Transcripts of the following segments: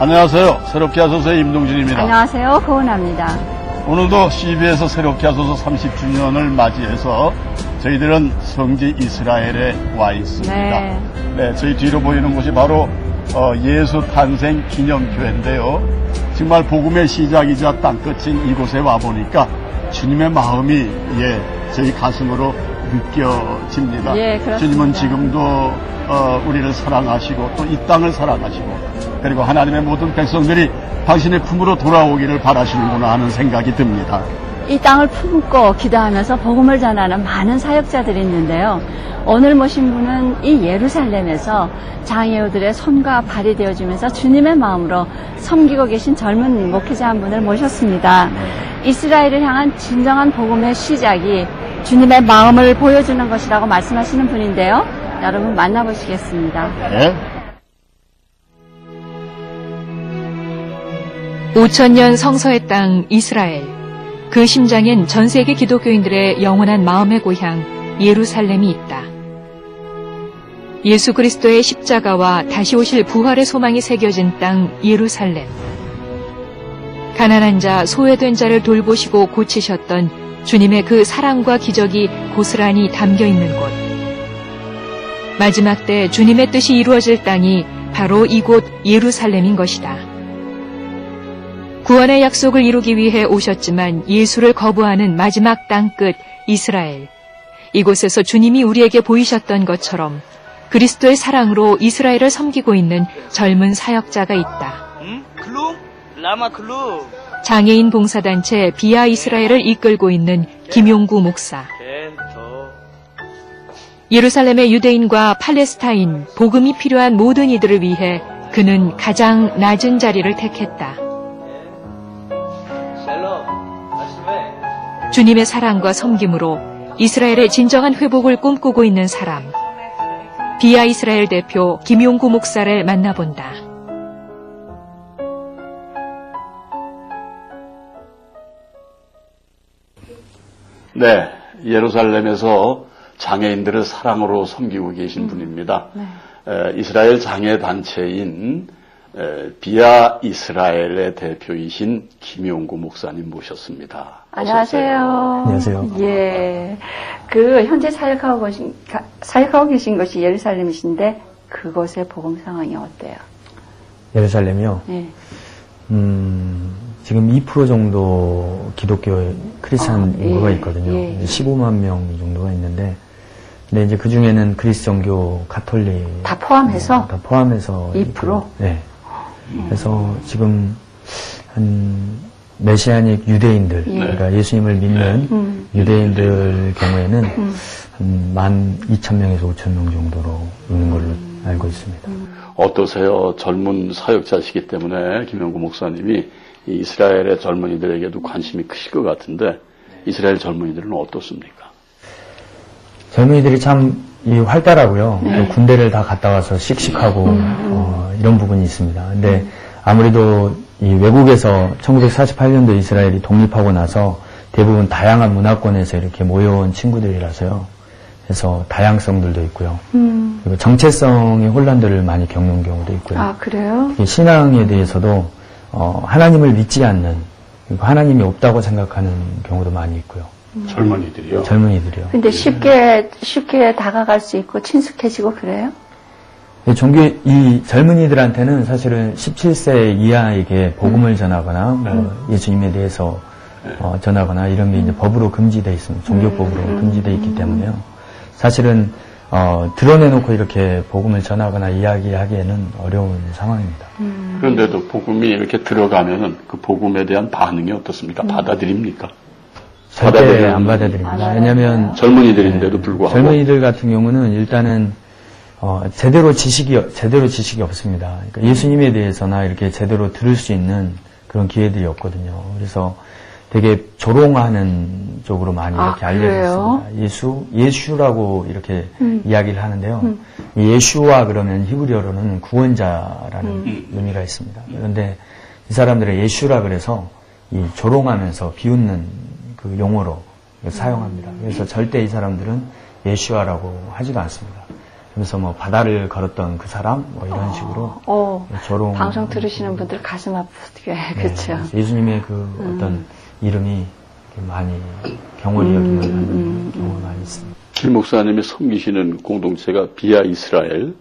안녕하세요. 새롭게 하소서의 임동진입니다. 안녕하세요. 고은아입니다. 오늘도 CB에서 새롭게 하소서 30주년을 맞이해서 저희들은 성지 이스라엘에 와 있습니다. 네, 저희 뒤로 보이는 곳이 바로 예수 탄생 기념교회인데요. 정말 복음의 시작이자 땅끝인 이곳에 와보니까 주님의 마음이 저희 가슴으로 느껴집니다. 예, 그렇습니다. 주님은 지금도 우리를 사랑하시고 또 이 땅을 사랑하시고 그리고 하나님의 모든 백성들이 당신의 품으로 돌아오기를 바라시는구나 하는 생각이 듭니다. 이 땅을 품고 기도하면서 복음을 전하는 많은 사역자들이 있는데요. 오늘 모신 분은 이 예루살렘에서 장애우들의 손과 발이 되어주면서 주님의 마음으로 섬기고 계신 젊은 목회자 한 분을 모셨습니다. 이스라엘을 향한 진정한 복음의 시작이 주님의 마음을 보여주는 것이라고 말씀하시는 분인데요. 여러분 만나보시겠습니다. 네. 5000년 성서의 땅 이스라엘. 그 심장엔 전 세계 기독교인들의 영원한 마음의 고향 예루살렘이 있다. 예수 그리스도의 십자가와 다시 오실 부활의 소망이 새겨진 땅 예루살렘. 가난한 자, 소외된 자를 돌보시고 고치셨던 주님의 그 사랑과 기적이 고스란히 담겨 있는 곳. 마지막 때 주님의 뜻이 이루어질 땅이 바로 이곳 예루살렘인 것이다. 구원의 약속을 이루기 위해 오셨지만 예수를 거부하는 마지막 땅끝 이스라엘. 이곳에서 주님이 우리에게 보이셨던 것처럼 그리스도의 사랑으로 이스라엘을 섬기고 있는 젊은 사역자가 있다. 장애인 봉사단체 비아 이스라엘을 이끌고 있는 김용구 목사. 예루살렘의 유대인과 팔레스타인, 복음이 필요한 모든 이들을 위해 그는 가장 낮은 자리를 택했다. 주님의 사랑과 섬김으로 이스라엘의 진정한 회복을 꿈꾸고 있는 사람. 비아 이스라엘 대표 김용구 목사를 만나본다. 네, 예루살렘에서 장애인들을 사랑으로 섬기고 계신 분입니다. 이스라엘 장애 단체인 비아 이스라엘의 대표이신 김용구 목사님 모셨습니다. 안녕하세요. 안녕하세요. 예, 현재 사역하고 계신 것이 예루살렘이신데 그곳의 복음 상황이 어때요? 예루살렘이요? 네. 지금 2% 정도 기독교 크리스찬 인구가 있거든요. 15만 명 정도가 있는데, 근데 이제 그 중에는 그리스정교, 가톨릭 다 포함해서? 다 포함해서 2%? 네. 그래서 지금 한 메시아닉 유대인들, 그러니까 예수님을 믿는 유대인들 경우에는 한 12,000명에서 5,000명 정도로 있는 걸로 알고 있습니다. 어떠세요? 젊은 사역자시기 때문에 김용구 목사님이 이스라엘의 젊은이들에게도 관심이 크실 것 같은데 이스라엘 젊은이들은 어떻습니까? 젊은이들이 참 활달하고요. 또 군대를 다 갔다 와서 씩씩하고 이런 부분이 있습니다. 근데 아무래도 이 외국에서 1948년도 이스라엘이 독립하고 나서 대부분 다양한 문화권에서 이렇게 모여온 친구들이라서요. 그래서 다양성들도 있고요. 그리고 정체성의 혼란들을 많이 겪는 경우도 있고요. 아, 그래요? 신앙에 대해서도 하나님을 믿지 않는, 그리고 하나님이 없다고 생각하는 경우도 많이 있고요. 젊은이들이요? 젊은이들이요. 근데 쉽게 다가갈 수 있고 친숙해지고 그래요? 이 젊은이들한테는 사실은 17세 이하에게 복음을 전하거나, 예수님에 대해서 전하거나 이런 게 이제 법으로 금지되어 있습니다. 종교법으로 금지되어 있기 때문에요. 사실은, 드러내놓고 이렇게 복음을 전하거나 이야기하기에는 어려운 상황입니다. 그런데도 복음이 이렇게 들어가면은 그 복음에 대한 반응이 어떻습니까? 받아들입니까? 절대 안 받아들입니다. 왜냐면 젊은이들인데도 불구하고 젊은이들 같은 경우는 일단은 제대로 지식이 없습니다. 그러니까 예수님에 대해서나 이렇게 제대로 들을 수 있는 그런 기회들이 없거든요. 그래서 되게 조롱하는 쪽으로 많이 이렇게 알려져 있습니다. 예수라고 이렇게 이야기를 하는데요. 이 예슈와 그러면 히브리어로는 구원자라는 의미가 있습니다. 그런데 이 사람들의 예슈라 그래서 이 조롱하면서 비웃는 그 용어로 사용합니다. 그래서 절대 이 사람들은 예슈아라고 하지도 않습니다. 그래서 뭐 바다를 걸었던 그 사람 뭐 이런 식으로 조롱. 방송 들으시는 분들 가슴 아프게 그렇죠. 예수님의 그 어떤 이름이 많이 경월이 여김을 하는 경우가 많이 있습니다. 김 목사님이 섬기시는 공동체가 비아 이스라엘,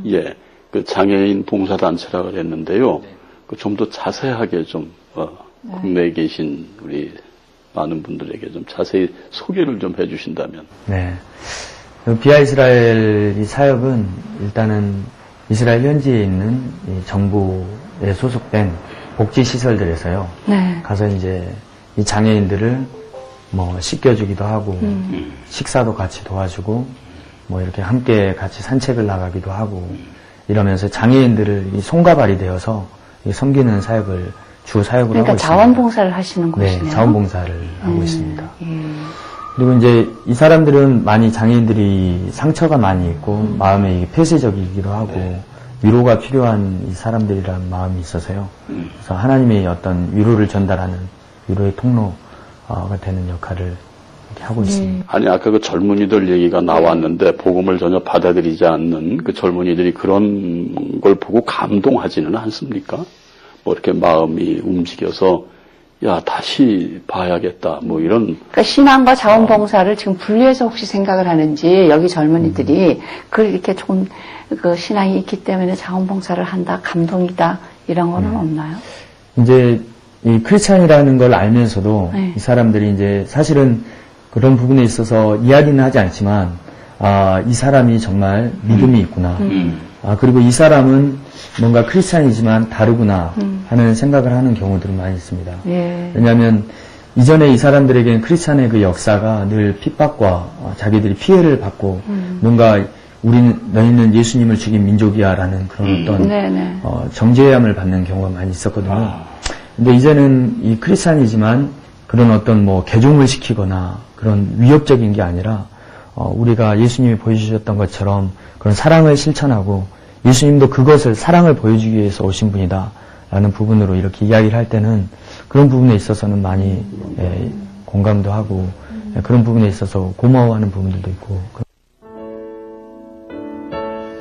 예, 그 장애인 봉사단체라고 그랬는데요. 그 좀 더 자세하게 좀 국내에 계신 우리 많은 분들에게 좀 자세히 소개를 좀 해주신다면. 네. 비아 이스라엘 이 사역은 일단은 이스라엘 현지에 있는 이 정부에 소속된 복지 시설들에서요. 네. 가서 이제 이 장애인들을 뭐 씻겨주기도 하고 식사도 같이 도와주고 뭐 이렇게 함께 같이 산책을 나가기도 하고 이러면서 장애인들을 이 손과 발이 되어서 이 섬기는 사역을 주 사역으로 하고 있습니다. 그러니까 자원봉사를 하시는 곳이네요. 네, 자원봉사를 하고 있습니다. 그리고 이제 이 사람들은 많이 장애인들이 상처가 많이 있고 마음에 폐쇄적이기도 하고 위로가 필요한 이 사람들이라는 마음이 있어서요. 그래서 하나님의 어떤 위로를 전달하는 위로의 통로가 되는 역할을 이렇게 하고 있습니다. 아니 아까 그 젊은이들 얘기가 나왔는데 복음을 전혀 받아들이지 않는 그 젊은이들이 그런 걸 보고 감동하지는 않습니까? 뭐 이렇게 마음이 움직여서 야 다시 봐야겠다 뭐 이런. 그러니까 신앙과 자원봉사를 지금 분리해서 혹시 생각을 하는지 여기 젊은이들이 이렇게 조금 그 신앙이 있기 때문에 자원봉사를 한다, 감동이다 이런 거는 없나요? 이제 이 크리스찬이라는 걸 알면서도 이 사람들이 이제 사실은 그런 부분에 있어서 이야기는 하지 않지만 이 사람이 정말 믿음이 있구나. 그리고 이 사람은 뭔가 크리스찬이지만 다르구나 하는 생각을 하는 경우들은 많이 있습니다. 왜냐하면 이전에 이 사람들에게는 크리스찬의 그 역사가 늘 핍박과 자기들이 피해를 받고 뭔가 너희는 예수님을 죽인 민족이야라는 그런 어떤 정죄함을 받는 경우가 많이 있었거든요. 근데 이제는 이 크리스찬이지만 그런 어떤 뭐 개종을 시키거나 그런 위협적인 게 아니라 우리가 예수님이 보여주셨던 것처럼 그런 사랑을 실천하고 예수님도 그것을 사랑을 보여주기 위해서 오신 분이다라는 부분으로 이렇게 이야기를 할 때는 그런 부분에 있어서는 많이 공감도 하고 그런 부분에 있어서 고마워하는 부분들도 있고.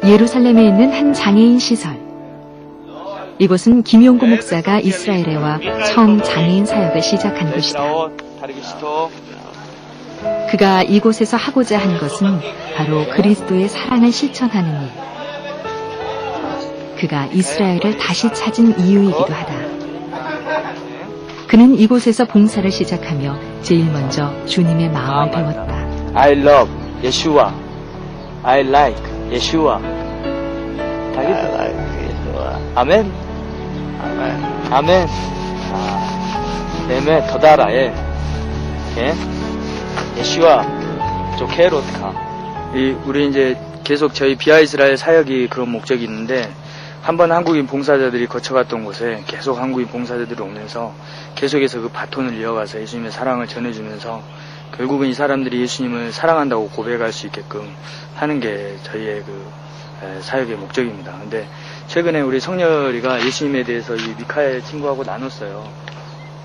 예루살렘에 있는 한 장애인 시설. 이곳은 김용구 목사가 이스라엘에 와 처음 장애인 사역을 시작한 곳이다. 그가 이곳에서 하고자 한 것은 바로 그리스도의 사랑을 실천하는 일. 그가 이스라엘을 다시 찾은 이유이기도 하다. 그는 이곳에서 봉사를 시작하며 제일 먼저 주님의 마음을 배웠다. I love Yeshua. I like Yeshua. I like Yeshua. 아멘. 아멘. 네메 더다라에 예슈아 조케로트카. 우리 이제 계속 저희 비아 이스라엘 사역이 그런 목적이 있는데 한번 한국인 봉사자들이 거쳐갔던 곳에 계속 한국인 봉사자들이 오면서 계속해서 그 바톤을 이어가서 예수님의 사랑을 전해주면서 결국은 이 사람들이 예수님을 사랑한다고 고백할 수 있게끔 하는 게 저희의 그 사역의 목적입니다. 근데 최근에 우리 성렬이가 예수님에 대해서 이 미카엘 친구하고 나눴어요.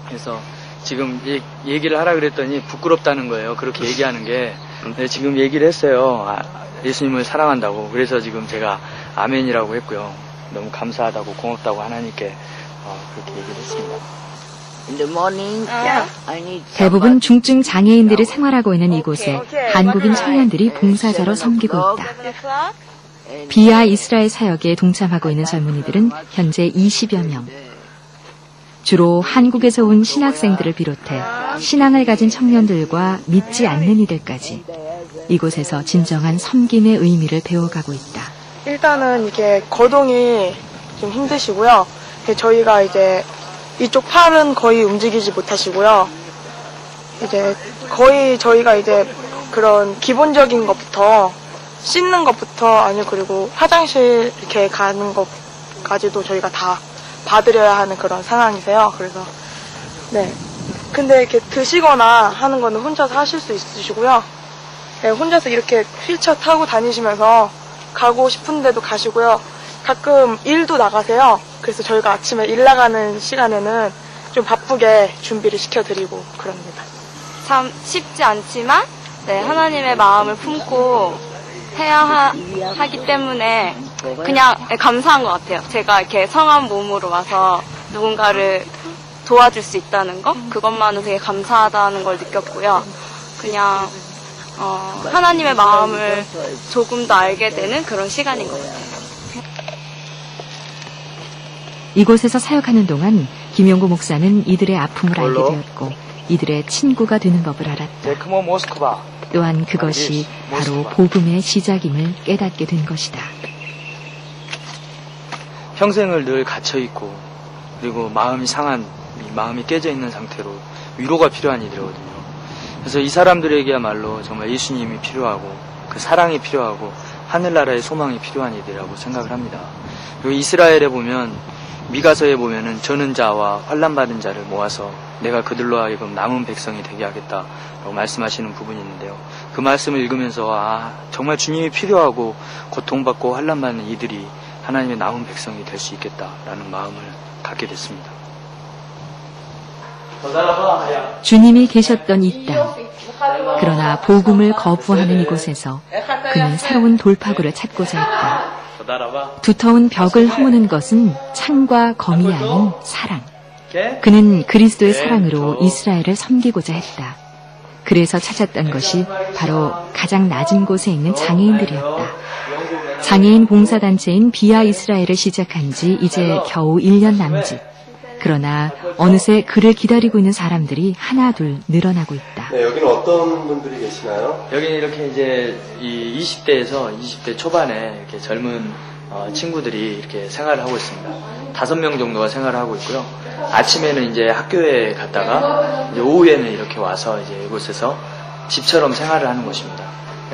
그래서 지금 얘기를 하라 그랬더니 부끄럽다는 거예요. 그렇게 얘기하는 게. 근데 지금 얘기를 했어요. 예수님을 사랑한다고. 그래서 지금 제가 아멘이라고 했고요. 너무 감사하다고 고맙다고 하나님께 그렇게 얘기를 했습니다. 대부분 중증 장애인들이 생활하고 있는 이곳에 한국인 청년들이 봉사자로 섬기고 있다. 비아 이스라엘 사역에 동참하고 있는 젊은이들은 현재 20여 명. 주로 한국에서 온 신학생들을 비롯해 신앙을 가진 청년들과 믿지 않는 이들까지 이곳에서 진정한 섬김의 의미를 배워가고 있다. 일단은 이게 거동이 좀 힘드시고요. 저희가 이제 이쪽 팔은 거의 움직이지 못하시고요. 이제 거의 저희가 이제 그런 기본적인 것부터 씻는 것부터 아니고 그리고 화장실 이렇게 가는 것까지도 저희가 다 봐드려야 하는 그런 상황이세요. 그래서 네. 근데 이렇게 드시거나 하는 거는 혼자서 하실 수 있으시고요. 네, 혼자서 이렇게 휠체어 타고 다니시면서 가고 싶은 데도 가시고요. 가끔 일도 나가세요. 그래서 저희가 아침에 일 나가는 시간에는 좀 바쁘게 준비를 시켜드리고 그럽니다. 참 쉽지 않지만 네, 하나님의 마음을 품고 해야 하기 때문에 그냥 감사한 것 같아요. 제가 이렇게 성한 몸으로 와서 누군가를 도와줄 수 있다는 거, 그것만으로 되게 감사하다는 걸 느꼈고요. 그냥 하나님의 마음을 조금 더 알게 되는 그런 시간인 것 같아요. 이곳에서 사역하는 동안 김용구 목사는 이들의 아픔을 알게 되었고 이들의 친구가 되는 법을 알았다. 모스크바. 또한 그것이 바로 복음의 시작임을 깨닫게 된 것이다. 평생을 늘 갇혀있고 그리고 마음이 상한, 마음이 깨져있는 상태로 위로가 필요한 이들이거든요. 그래서 이 사람들에게야말로 정말 예수님이 필요하고 그 사랑이 필요하고 하늘나라의 소망이 필요한 이들이라고 생각을 합니다. 그리고 이스라엘에 보면 미가서에 보면은 저는 자와 환난받은 자를 모아서 내가 그들로 하여금 남은 백성이 되게 하겠다라고 말씀하시는 부분이 있는데요. 그 말씀을 읽으면서 정말 주님이 필요하고 고통받고 환난받는 이들이 하나님의 남은 백성이 될 수 있겠다라는 마음을 갖게 됐습니다. 주님이 계셨던 이 땅. 그러나 복음을 거부하는 이곳에서 그는 새로운 돌파구를 찾고자 했다. 두터운 벽을 허무는 것은 창과 검이 아닌 사랑. 그는 그리스도의 사랑으로 이스라엘을 섬기고자 했다. 그래서 찾았던 것이 바로 가장 낮은 곳에 있는 장애인들이었다. 장애인 봉사단체인 비아 이스라엘을 시작한 지 이제 겨우 1년 남짓. 그러나 어느새 그를 기다리고 있는 사람들이 하나둘 늘어나고 있다. 네, 여기는 어떤 분들이 계시나요? 여기는 이렇게 이제 이 20대 초반에 이렇게 젊은 친구들이 이렇게 생활을 하고 있습니다. 5명 정도가 생활을 하고 있고요. 아침에는 이제 학교에 갔다가 이제 오후에는 이렇게 와서 이제 이곳에서 집처럼 생활을 하는 것입니다.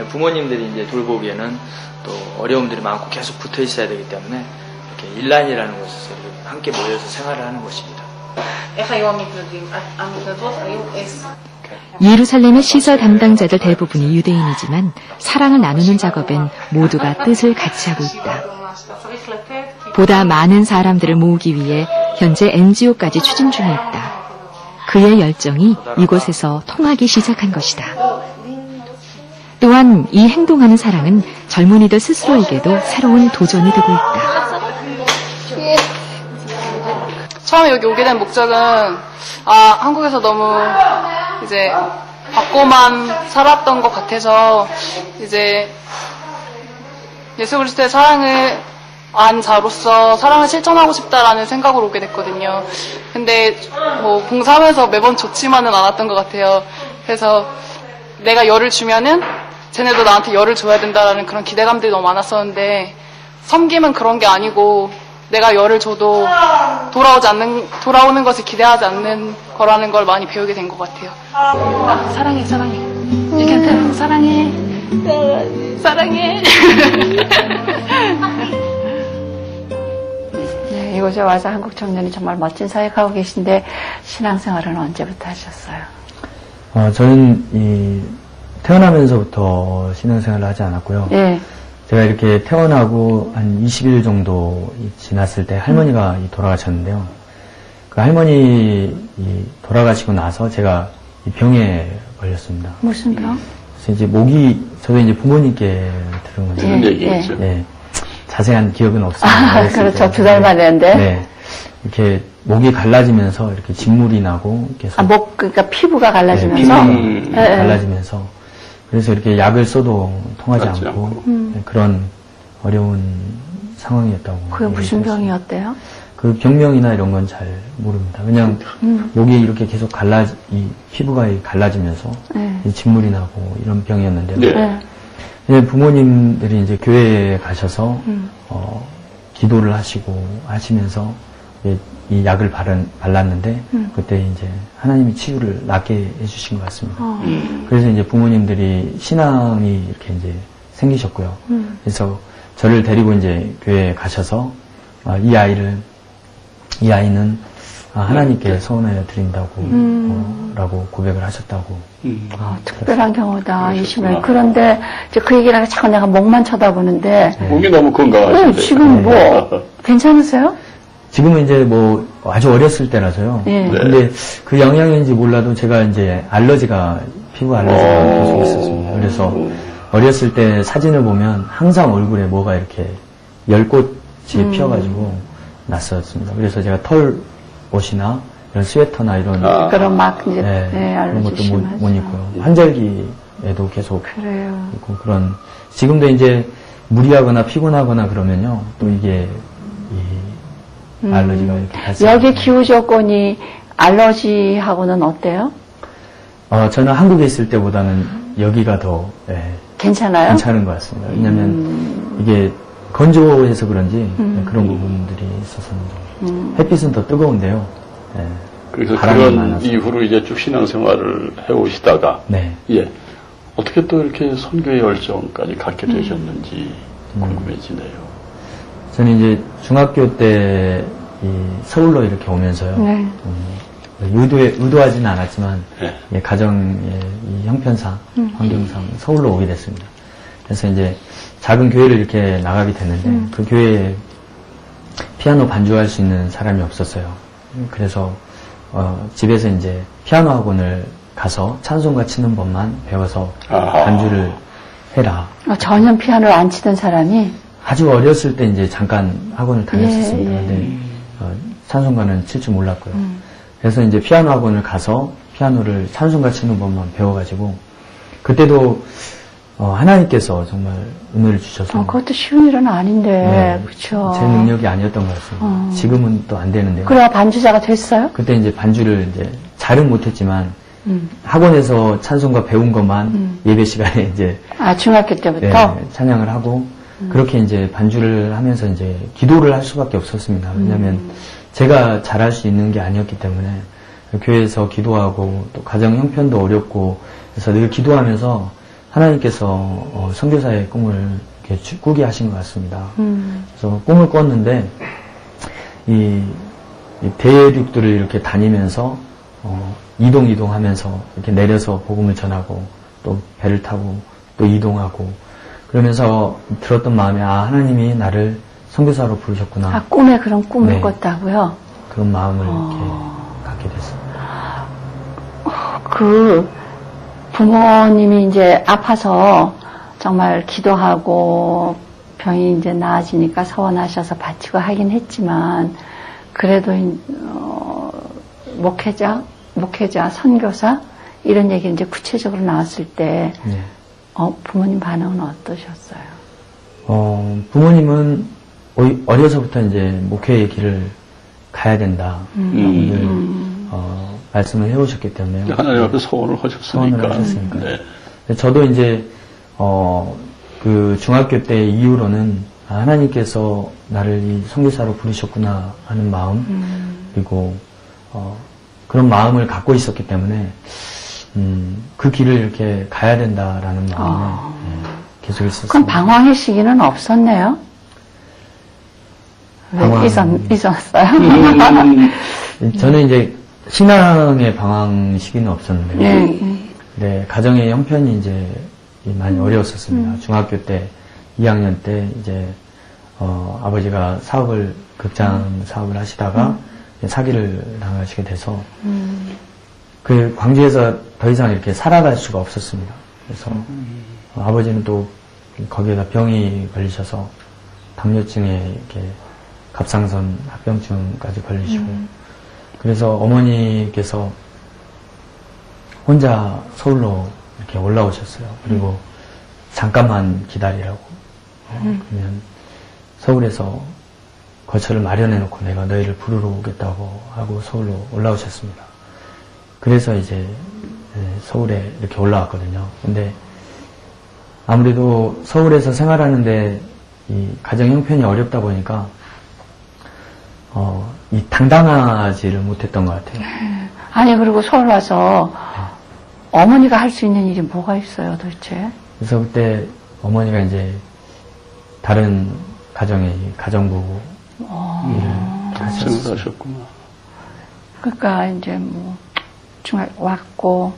부모님들이 이제 돌보기에는 또 어려움들이 많고 계속 붙어 있어야 되기 때문에 이렇게 일란이라는 곳에서 함께 모여서 생활을 하는 것입니다. 예루살렘의 시설 담당자들 대부분이 유대인이지만 사랑을 나누는 작업엔 모두가 뜻을 같이 하고 있다. 보다 많은 사람들을 모으기 위해 현재 NGO까지 추진 중에 있다. 그의 열정이 이곳에서 통하기 시작한 것이다. 또한 이 행동하는 사랑은 젊은이들 스스로에게도 새로운 도전이 되고 있다. 처음에 여기 오게 된 목적은 한국에서 너무 이제 받고만 살았던 것 같아서 이제 예수 그리스도의 사랑을 안 자로서 사랑을 실천하고 싶다라는 생각으로 오게 됐거든요. 근데 뭐 봉사하면서 매번 좋지만은 않았던 것 같아요. 그래서 내가 열을 주면은 쟤네도 나한테 열을 줘야 된다라는 그런 기대감들이 너무 많았었는데 섬김은 그런 게 아니고 내가 열을 줘도 돌아오는 것을 기대하지 않는 거라는 걸 많이 배우게 된 것 같아요. 사랑해. 얘기한테 사랑해. 네, 이곳에 와서 한국 청년이 정말 멋진 사역하고 계신데 신앙생활은 언제부터 하셨어요? 저는 태어나면서부터 신앙생활을 하지 않았고요. 네. 제가 이렇게 태어나고 한 20일 정도 지났을 때 할머니가 돌아가셨는데요. 그 할머니 돌아가시고 나서 제가 이 병에 걸렸습니다. 무슨 병? 그래서 이제 저도 이제 부모님께 들은 건데. 무슨 얘기였죠? 네. 자세한 기억은 없습니다. 그렇죠. 2달 만에인데. 네. 이렇게 목이 갈라지면서 이렇게 진물이 나고 계속. 그러니까 피부가 갈라지면서? 네, 피부가 갈라지면서. 그래서 이렇게 약을 써도 통하지 않고 그런 어려운 상황이었다고. 그게 무슨 병이었대요? 그 병명이나 이런 건 잘 모릅니다. 그냥 목이 이렇게 계속 피부가 갈라지면서 진물이 나고 이런 병이었는데요. 네. 부모님들이 이제 교회에 가셔서 기도를 하시면서 이 약을 발랐는데 그때 이제 하나님이 치유를 낫게 해주신 것 같습니다. 그래서 이제 부모님들이 신앙이 이렇게 이제 생기셨고요. 그래서 저를 데리고 이제 교회에 가셔서 이 아이는 하나님께 소원하여 드린다고 라고 고백을 하셨다고. 특별한 경우다, 이시면. 그런데 이제 그 얘기를 하니까 자꾸 내가 목만 쳐다보는데. 목이 너무 건강하신데. 지금 괜찮으세요? 지금은 이제 아주 어렸을 때라서요. 네. 근데 그 영향인지 몰라도 제가 이제 피부 알러지가 계속 있었습니다. 그래서 어렸을 때 사진을 보면 항상 얼굴에 뭐가 이렇게 열꽃이 피어가지고 났었습니다. 그래서 제가 털 옷이나 이런 스웨터나 이런 그런 막 이제 그런 것도 못 입고요. 환절기에도 계속 그래요. 있고 그런 지금도 이제 무리하거나 피곤하거나 그러면요 또 이게 이 알러지가 이렇게 발생. 여기 기후 조건이 알러지하고는 어때요? 저는 한국에 있을 때보다는 여기가 더 괜찮아요? 괜찮은 것 같습니다. 왜냐하면 이게 건조해서 그런지 그런 부분들이 있어서 햇빛은 더 뜨거운데요. 그래서 그런 이후로 이제 쭉 신앙생활을 해오시다가 어떻게 또 이렇게 선교의 열정까지 갖게 되셨는지 궁금해지네요. 저는 이제 중학교 때 서울로 이렇게 오면서요. 의도하지는 않았지만 가정의 이 형편상 환경상 서울로 오게 됐습니다. 그래서 이제 작은 교회를 이렇게 나가게 됐는데 그 교회에 피아노 반주할 수 있는 사람이 없었어요. 그래서 집에서 이제 피아노 학원을 가서 찬송가 치는 법만 배워서 반주를 해라. 전혀 피아노를 안 치던 사람이 아주 어렸을 때 이제 잠깐 학원을 다녔었습니다. 근데 찬송가는 칠 줄 몰랐고요. 그래서 이제 피아노 학원을 가서 피아노를 찬송가 치는 법만 배워가지고 그때도 하나님께서 정말 은혜를 주셔서 그것도 쉬운 일은 아닌데 그렇죠. 제 능력이 아니었던 것 같습니다. 지금은 또 안 되는데요. 그래야 반주자가 됐어요? 그때 이제 반주를 이제 잘은 못했지만 학원에서 찬송가 배운 것만 예배 시간에 이제 중학교 때부터 찬양을 하고 그렇게 이제 반주를 하면서 이제 기도를 할 수밖에 없었습니다. 왜냐하면 제가 잘할 수 있는 게 아니었기 때문에 교회에서 기도하고 또 가정 형편도 어렵고 그래서 늘 기도하면서 하나님께서 선교사의 꿈을 이렇게 꾸게 하신 것 같습니다. 그래서 꿈을 꿨는데 이 대륙들을 이렇게 다니면서 이동하면서 이렇게 내려서 복음을 전하고 또 배를 타고 또 이동하고 그러면서 들었던 마음에 하나님이 나를 선교사로 부르셨구나. 꿈에 그런 꿈을 꿨다고요? 그런 마음을 이렇게 갖게 됐습니다. 그 부모님이 이제 아파서 정말 기도하고 병이 이제 나아지니까 서원하셔서 바치고 하긴 했지만 그래도 목회자, 선교사 이런 얘기 이제 구체적으로 나왔을 때 부모님 반응은 어떠셨어요? 부모님은 어려서부터 이제 목회의 길을 가야 된다. 늘 말씀을 해오셨기 때문에 하나님 앞에 소원을 하셨으니까. 네. 저도 이제 그 중학교 때 이후로는 하나님께서 나를 이 선교사로 부르셨구나 하는 마음 그리고 그런 마음을 갖고 있었기 때문에 그 길을 이렇게 가야 된다라는 마음을 계속 있었습니다. 그럼 방황의 시기는 없었네요? 왜 있었어요? 저는 이제 신앙의 방황 시기는 없었는데요. 네, 가정의 형편이 이제 많이 어려웠었습니다. 중학교 때 2학년 때 이제 아버지가 극장 사업을 하시다가 사기를 당하시게 돼서 그 광주에서 더 이상 이렇게 살아갈 수가 없었습니다. 그래서 아버지는 또 거기에다 병이 걸리셔서 당뇨증에 이렇게 갑상선 합병증까지 걸리시고 그래서 어머니께서 혼자 서울로 이렇게 올라오셨어요. 그리고 잠깐만 기다리라고 그러면 서울에서 거처를 마련해 놓고 내가 너희를 부르러 오겠다고 하고 서울로 올라오셨습니다. 그래서 이제 서울에 이렇게 올라왔거든요. 근데 아무래도 서울에서 생활하는데 이 가정 형편이 어렵다 보니까 이 당당하지를 못했던 것 같아요. 아니 그리고 서울 와서 어머니가 할 수 있는 일이 뭐가 있어요 도대체? 그래서 그때 어머니가 이제 다른 가정의 가정부 일을 하셨구나. 그러니까 이제 뭐 중학 왔고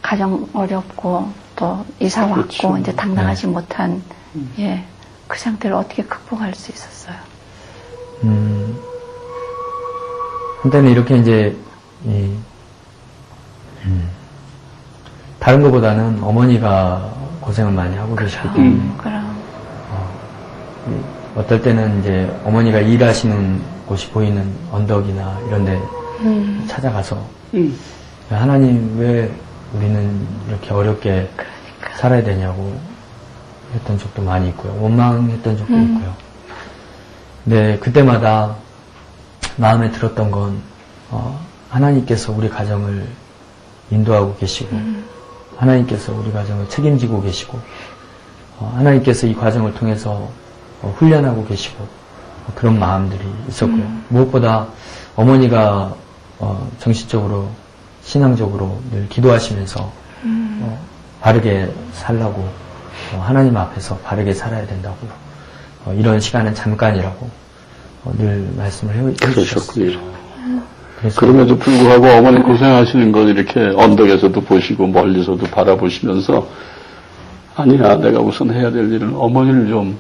가정 어렵고 또 이사 왔고 그렇죠. 이제 당당하지 못한 그 상태를 어떻게 극복할 수 있었어요? 한때는 이렇게 이제 다른 것보다는 어머니가 고생을 많이 하고 계시기 때문에 어떨 때는 이제 어머니가 일하시는 곳이 보이는 언덕이나 이런 데 찾아가서 하나님 왜 우리는 이렇게 어렵게 살아야 되냐고 했던 적도 많이 있고요. 원망했던 적도 있고요. 근데 그때마다 마음에 들었던 건 하나님께서 우리 가정을 인도하고 계시고 하나님께서 우리 가정을 책임지고 계시고 하나님께서 이 과정을 통해서 훈련하고 계시고 그런 마음들이 있었고요. 무엇보다 어머니가 정신적으로 신앙적으로 늘 기도하시면서 바르게 살라고 하나님 앞에서 바르게 살아야 된다고요. 이런 시간은 잠깐이라고 늘 말씀을 해주셨어요. 그럼에도 불구하고 어머니 고생하시는 걸 이렇게 언덕에서도 보시고 멀리서도 바라보시면서 아니야 내가 우선 해야 될 일은 어머니를 좀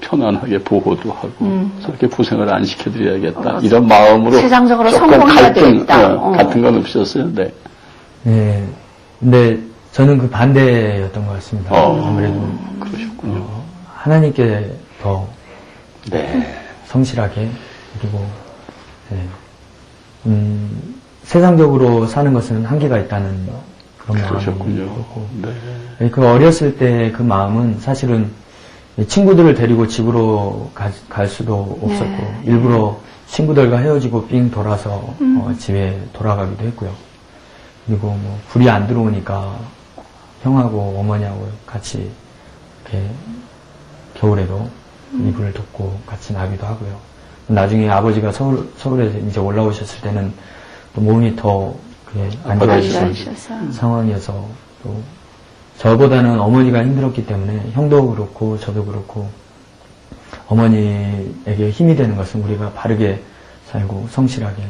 편안하게 보호도 하고 저렇게 고생을 안 시켜드려야겠다 이런 마음으로 세상적으로 성공해야 되겠다. 같은 건 없으셨어요? 네. 네. 근데 저는 그 반대였던 것 같습니다. 아무래도 그러셨군요. 하나님께 더 네. 성실하게 그리고 세상적으로 사는 것은 한계가 있다는 그런 그러셨군요. 마음이 네. 그 어렸을 때 그 마음은 사실은 친구들을 데리고 집으로 갈 수도 없었고 일부러 친구들과 헤어지고 삥 돌아서 집에 돌아가기도 했고요. 그리고 뭐 불이 안 들어오니까 형하고 어머니하고 같이 이렇게 겨울에도 이불을 덮고 같이 나기도 하고요. 나중에 아버지가 서울에 이제 올라오셨을 때는 또 몸이 더 안 좋아지는 상황이어서 또 저보다는 어머니가 힘들었기 때문에 형도 그렇고 저도 그렇고 어머니에게 힘이 되는 것은 우리가 바르게 살고 성실하게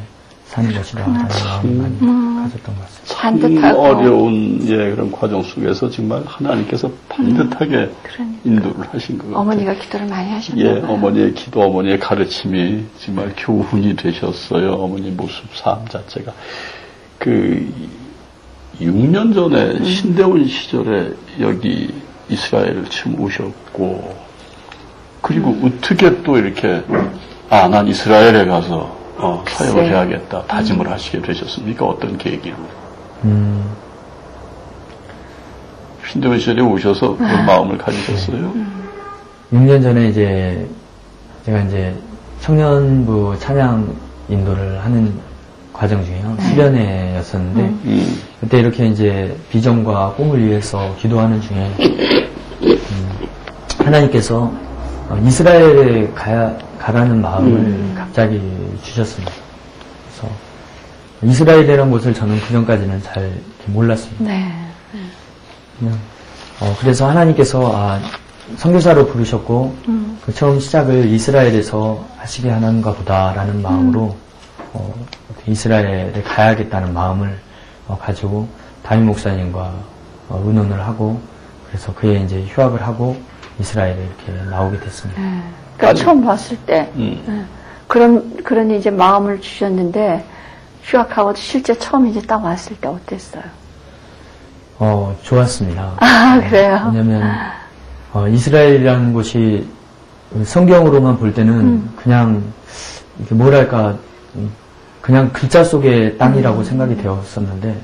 사는 것이다 라는 마음을 많이 가졌던 것 같습니다. 참 어려운 그런 과정 속에서 정말 하나님께서 반듯하게 인도를 하신 것 같아요. 어머니가 기도를 많이 하셨나요? 어머니의 기도, 어머니의 가르침이 정말 교훈이 되셨어요. 어머니 모습, 삶 자체가. 6년 전에 신대원 시절에 여기 이스라엘을 처음 오셨고 그리고 어떻게 또 이렇게 난 이스라엘에 가서 사역을 해야겠다 다짐을 하시게 되셨습니까? 어떤 계기로? 신대원 시절에 오셔서 그런 마음을 가지셨어요? 6년 전에 제가 청년부 찬양 인도를 하는 과정 중에요. 수련회였었는데 그때 이렇게 비전과 꿈을 위해서 기도하는 중에 하나님께서 이스라엘에 가라는 마음을 갑자기 주셨습니다. 그래서 이스라엘이라는 곳을 저는 그전까지는 잘 몰랐습니다. 네. 그래서 하나님께서 선교사로 부르셨고 그 처음 시작을 이스라엘에서 하시게 하는가 보다라는 마음으로 이스라엘에 가야겠다는 마음을 가지고 담임 목사님과 의논을 하고 그래서 그에 휴학을 하고 이스라엘에 이렇게 나오게 됐습니다. 그러니까 처음 봤을 때 그런 마음을 주셨는데 휴학하고 실제 처음 딱 왔을 때 어땠어요? 좋았습니다. 그래요? 왜냐면 이스라엘이라는 곳이 성경으로만 볼 때는 그냥 그냥 글자 속의 땅이라고 생각이 되었었는데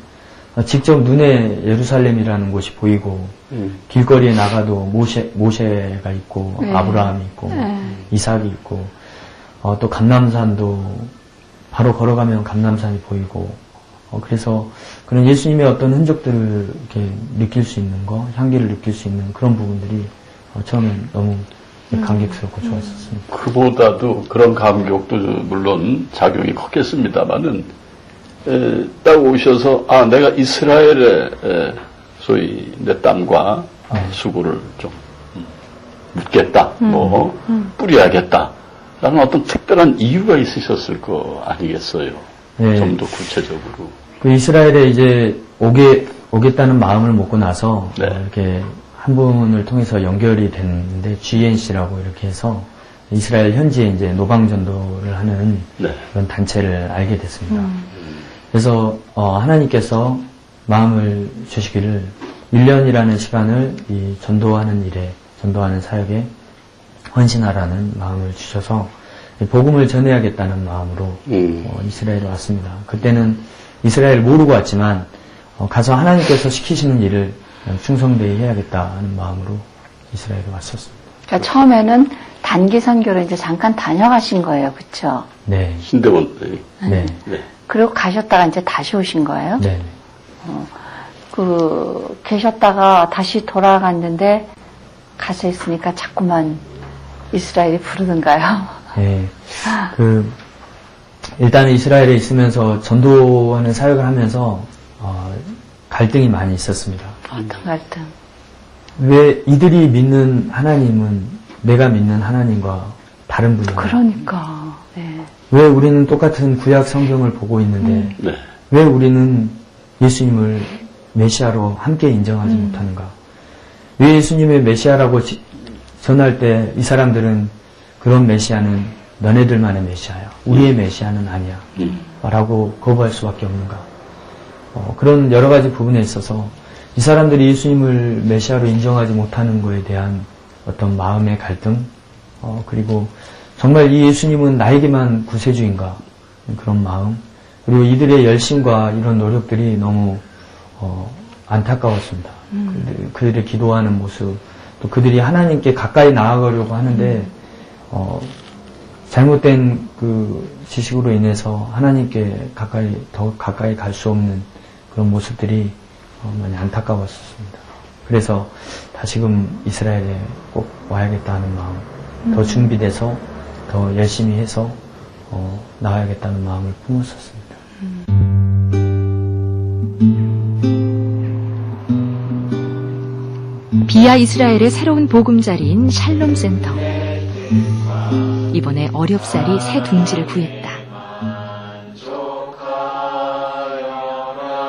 직접 눈에 예루살렘이라는 곳이 보이고 길거리에 나가도 모세가 있고 아브라함이 있고 이삭이 있고 또 감람산도 바로 걸어가면 감람산이 보이고 그래서 그런 예수님의 어떤 흔적들을 이렇게 느낄 수 있는 거, 향기를 느낄 수 있는 그런 부분들이 처음엔 너무 감격스럽고 좋았었습니다. 그보다도 그런 감격도 물론 작용이 컸겠습니다만은 딱 오셔서 내가 이스라엘에 소위 내 땀과 수고를 좀 묻겠다, 뿌려야겠다 라는 어떤 특별한 이유가 있으셨을 거 아니겠어요? 네. 좀 더 구체적으로. 그 이스라엘에 오겠다는 마음을 먹고 나서 이렇게 한 분을 통해서 연결이 됐는데 GNC라고 이렇게 해서 이스라엘 현지에 노방전도를 하는 그런 단체를 알게 됐습니다. 그래서 하나님께서 마음을 주시기를 1년이라는 시간을 이 전도하는 일에, 전도하는 사역에 헌신하라는 마음을 주셔서 복음을 전해야겠다는 마음으로 이스라엘에 왔습니다. 그때는 이스라엘을 모르고 왔지만 가서 하나님께서 시키시는 일을 충성되이 해야겠다는 마음으로 이스라엘에 왔었습니다. 그러니까 처음에는 단기 선교로 이제 잠깐 다녀가신 거예요, 그렇죠? 네. 신대원. 네. 네. 그리고 가셨다가 이제 다시 오신 거예요? 네. 계셨다가 다시 돌아갔는데 가서 있으니까 자꾸만 이스라엘이 부르는가요? 네. 일단은 이스라엘에 있으면서 전도하는 사역을 하면서 갈등이 많이 있었습니다. 어떤 갈등? 왜 이들이 믿는 하나님은 내가 믿는 하나님과 다른 분이야? 그러니까. 네. 왜 우리는 똑같은 구약 성경을 보고 있는데 네. 왜 우리는 예수님을 메시아로 함께 인정하지 못하는가? 왜 예수님의 메시아라고 전할 때 이 사람들은 그런 메시아는 너네들만의 메시아야. 우리의 메시아는 아니야. 라고 거부할 수밖에 없는가? 그런 여러 가지 부분에 있어서 이 사람들이 예수님을 메시아로 인정하지 못하는 것에 대한 어떤 마음의 갈등, 그리고 정말 이 예수님은 나에게만 구세주인가? 그런 마음, 그리고 이들의 열심과 이런 노력들이 너무 안타까웠습니다. 그들의 기도하는 모습, 또 그들이 하나님께 가까이 나아가려고 하는데 잘못된 그 지식으로 인해서 하나님께 더 가까이 갈 수 없는 그런 모습들이 많이 안타까웠습니다. 그래서 다시금 이스라엘에 꼭 와야겠다는 마음, 더 준비돼서 더 열심히 해서 나아야겠다는 마음을 품었었습니다. 비아 이스라엘의 새로운 보금자리인 샬롬 센터. 이번에 어렵사리 새 둥지를 구했다.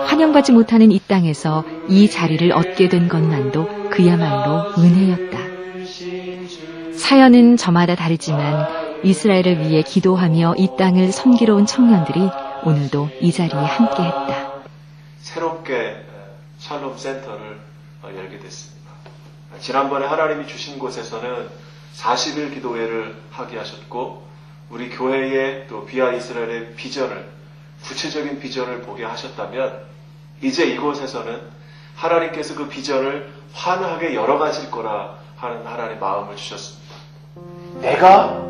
환영받지 못하는 이 땅에서 이 자리를 얻게 된 것만도 그야말로 은혜였다. 사연은 저마다 다르지만 이스라엘을 위해 기도하며 이 땅을 섬기러 온 청년들이 오늘도 이 자리에 함께했다. 새롭게 샬롬 센터를 열게 됐습니다. 지난번에 하나님이 주신 곳에서는 40일 기도회를 하게 하셨고 우리 교회의 또 비아 이스라엘의 비전을, 구체적인 비전을 보게 하셨다면 이제 이곳에서는 하나님께서 그 비전을 환하게 열어가실 거라 하는 하나님의 마음을 주셨습니다. 내가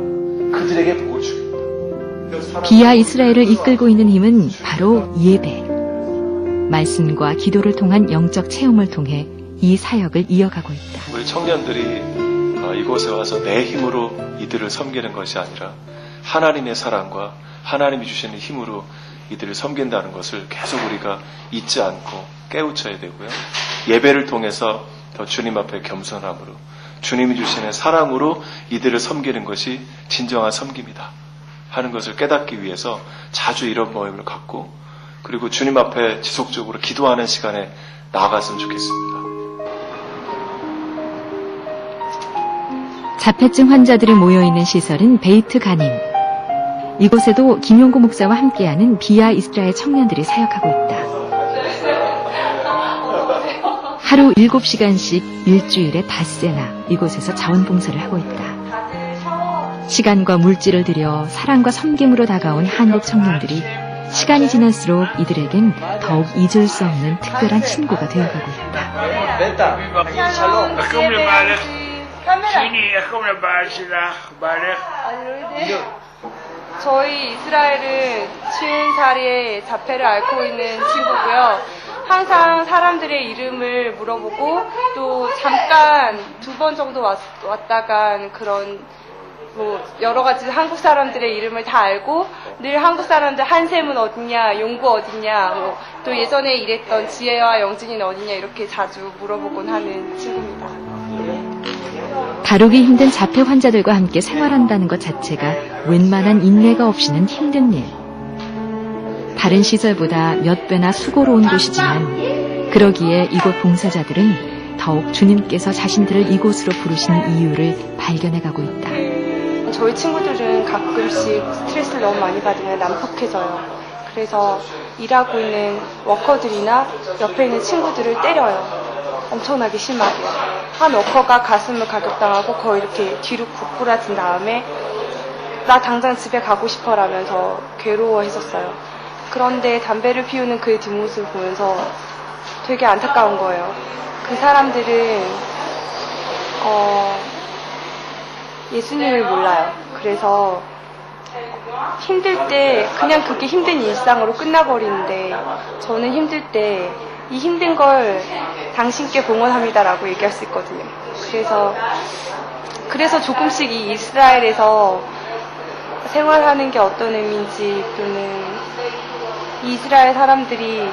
그들에게 복을 주겠다. 비아 이스라엘을 이끌고 있는 힘은 바로 예배. 말씀과 기도를 통한 영적 체험을 통해 이 사역을 이어가고 있다. 우리 청년들이 이곳에 와서 내 힘으로 이들을 섬기는 것이 아니라 하나님의 사랑과 하나님이 주시는 힘으로 이들을 섬긴다는 것을 계속 우리가 잊지 않고 깨우쳐야 되고요. 예배를 통해서 더 주님 앞에 겸손함으로 주님이 주시는 사랑으로 이들을 섬기는 것이 진정한 섬김이다 하는 것을 깨닫기 위해서 자주 이런 모임을 갖고 그리고 주님 앞에 지속적으로 기도하는 시간에 나아갔으면 좋겠습니다. 자폐증 환자들이 모여있는 시설은 베이트 가님. 이곳에도 김용구 목사와 함께하는 비아 이스라엘 청년들이 사역하고 있다. 하루 7시간씩 일주일에 닷새나 이곳에서 자원봉사를 하고 있다. 시간과 물질을 들여 사랑과 섬김으로 다가온 한국 청년들이 시간이 지날수록 이들에겐 더욱 잊을 수 없는 특별한 친구가 되어가고 있다. 저희 이스라엘은 쉬운 자리에 자폐를 앓고 있는 친구고요. 항상 사람들의 이름을 물어보고 또 잠깐 2번 정도 왔다간 그런 여러 가지 한국 사람들의 이름을 다 알고 늘 한국 사람들 한샘은 어디냐, 용구 어디냐, 또 예전에 일했던 지혜와 영진이는 어디냐 이렇게 자주 물어보곤 하는 친구입니다. 다루기 힘든 자폐 환자들과 함께 생활한다는 것 자체가 웬만한 인내가 없이는 힘든 일. 다른 시설보다 몇 배나 수고로운 곳이지만 그러기에 이곳 봉사자들은 더욱 주님께서 자신들을 이곳으로 부르신 이유를 발견해가고 있다. 저희 친구들은 가끔씩 스트레스를 너무 많이 받으면 난폭해져요. 그래서 일하고 있는 워커들이나 옆에 있는 친구들을 때려요. 엄청나게 심하게요. 한 워커가 가슴을 가격당하고 거의 이렇게 뒤로 구부라진 다음에 나 당장 집에 가고 싶어라면서 괴로워했었어요. 그런데 담배를 피우는 그의 뒷모습을 보면서 되게 안타까운 거예요. 그 사람들은 예수님을 몰라요. 그래서 힘들 때 그냥 그게 힘든 일상으로 끝나버리는데 저는 힘들 때 이 힘든 걸 당신께 봉헌합니다라고 얘기할 수 있거든요. 그래서 조금씩 이 이스라엘에서 생활하는 게 어떤 의미인지, 또는 이 이스라엘 사람들이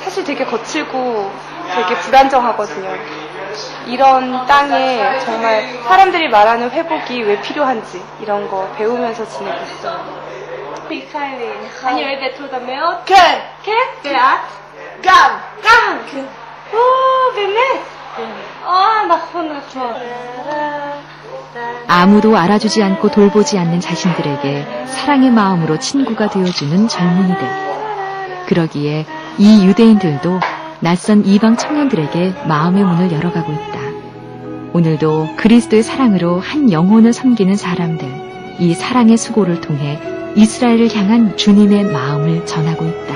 사실 되게 거칠고 되게 불안정하거든요. 이런 땅에 정말 사람들이 말하는 회복이 왜 필요한지 이런 거 배우면서 지내고 있어요. 아니 왜 베트남에요? 캔! 캔? 깡! 오, באמת? נכון. 아무도 알아주지 않고 돌보지 않는 자신들에게 사랑의 마음으로 친구가 되어주는 젊은이들. 그러기에 이 유대인들도 낯선 이방 청년들에게 마음의 문을 열어가고 있다. 오늘도 그리스도의 사랑으로 한 영혼을 섬기는 사람들, 이 사랑의 수고를 통해 이스라엘을 향한 주님의 마음을 전하고 있다.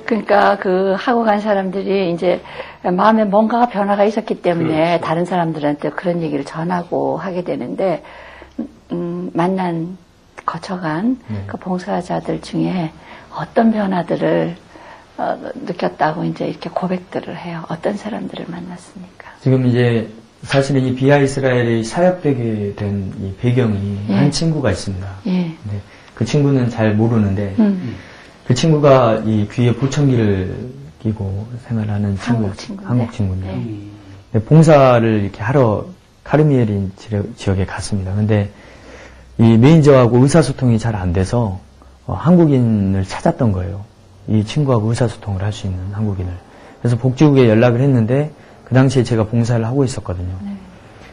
그러니까 그 하고 간 사람들이 이제 마음에 뭔가가 변화가 있었기 때문에 그렇죠. 다른 사람들한테 그런 얘기를 전하고 하게 되는데 거쳐간 그 봉사자들 중에 어떤 변화들을 느꼈다고 이제 이렇게 고백들을 해요. 어떤 사람들을 만났습니까? 지금 이제 사실은 이 비하 이스라엘이 사역되게 된 이 배경이 예. 한 친구가 있습니다. 예. 네. 그 친구는 잘 모르는데 그 친구가 이 귀에 보청기를 끼고 생활하는 한국 친구인데 네. 봉사를 이렇게 하러 카르미엘인 지역에 갔습니다. 근데 이 매니저하고 의사소통이 잘 안 돼서 한국인을 찾았던 거예요. 이 친구하고 의사소통을 할 수 있는 한국인을. 그래서 복지국에 연락을 했는데 그 당시에 제가 봉사를 하고 있었거든요. 네.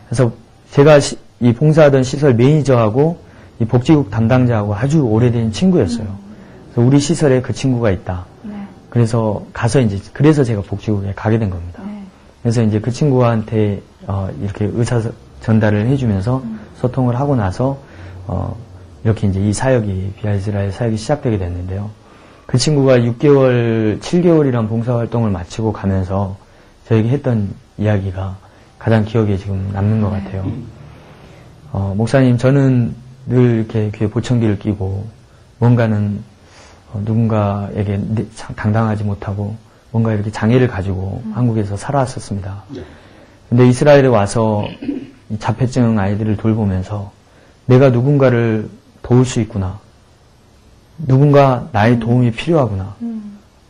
그래서 제가 이 봉사하던 시설 매니저하고 이 복지국 담당자하고 아주 오래된 친구였어요. 그래서 우리 시설에 그 친구가 있다. 네. 그래서 그래서 제가 복지국에 가게 된 겁니다. 네. 그래서 이제 그 친구한테 이렇게 의사 전달을 해주면서 소통을 하고 나서 이렇게 이제 이 사역이 비하 이스라엘 사역이 시작되게 됐는데요. 그 친구가 6개월, 7개월이란 봉사활동을 마치고 가면서 저에게 했던 이야기가 가장 기억에 지금 남는 것 같아요. 목사님, 저는 늘 이렇게 귀에 보청기를 끼고 뭔가는 누군가에게 당당하지 못하고 뭔가 이렇게 장애를 가지고 한국에서 살아왔었습니다. 근데 이스라엘에 와서 자폐증 아이들을 돌보면서 내가 누군가를 도울 수 있구나. 누군가 나의 도움이 필요하구나.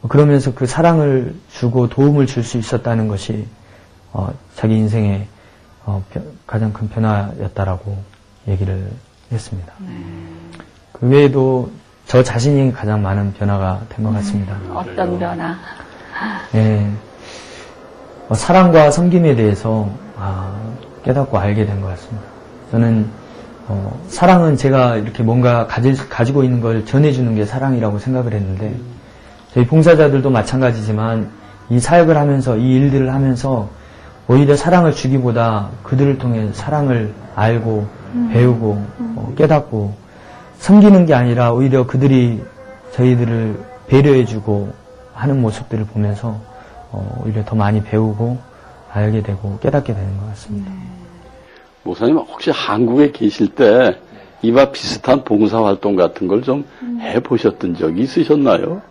그러면서 그 사랑을 주고 도움을 줄 수 있었다는 것이 자기 인생의 가장 큰 변화였다라고 얘기를 했습니다. 그 외에도 저 자신이 가장 많은 변화가 된 것 같습니다. 어떤 변화? 네, 사랑과 섬김에 대해서 깨닫고 알게 된 것 같습니다. 저는 사랑은 제가 이렇게 뭔가 가지고 있는 걸 전해주는 게 사랑이라고 생각을 했는데 저희 봉사자들도 마찬가지지만 이 사역을 하면서 이 일들을 하면서 오히려 사랑을 주기보다 그들을 통해 사랑을 알고 배우고 깨닫고 섬기는 게 아니라 오히려 그들이 저희들을 배려해주고 하는 모습들을 보면서 오히려 더 많이 배우고 알게 되고 깨닫게 되는 것 같습니다. 목사님 혹시 한국에 계실 때 이와 비슷한 봉사활동 같은 걸 좀 해보셨던 적이 있으셨나요?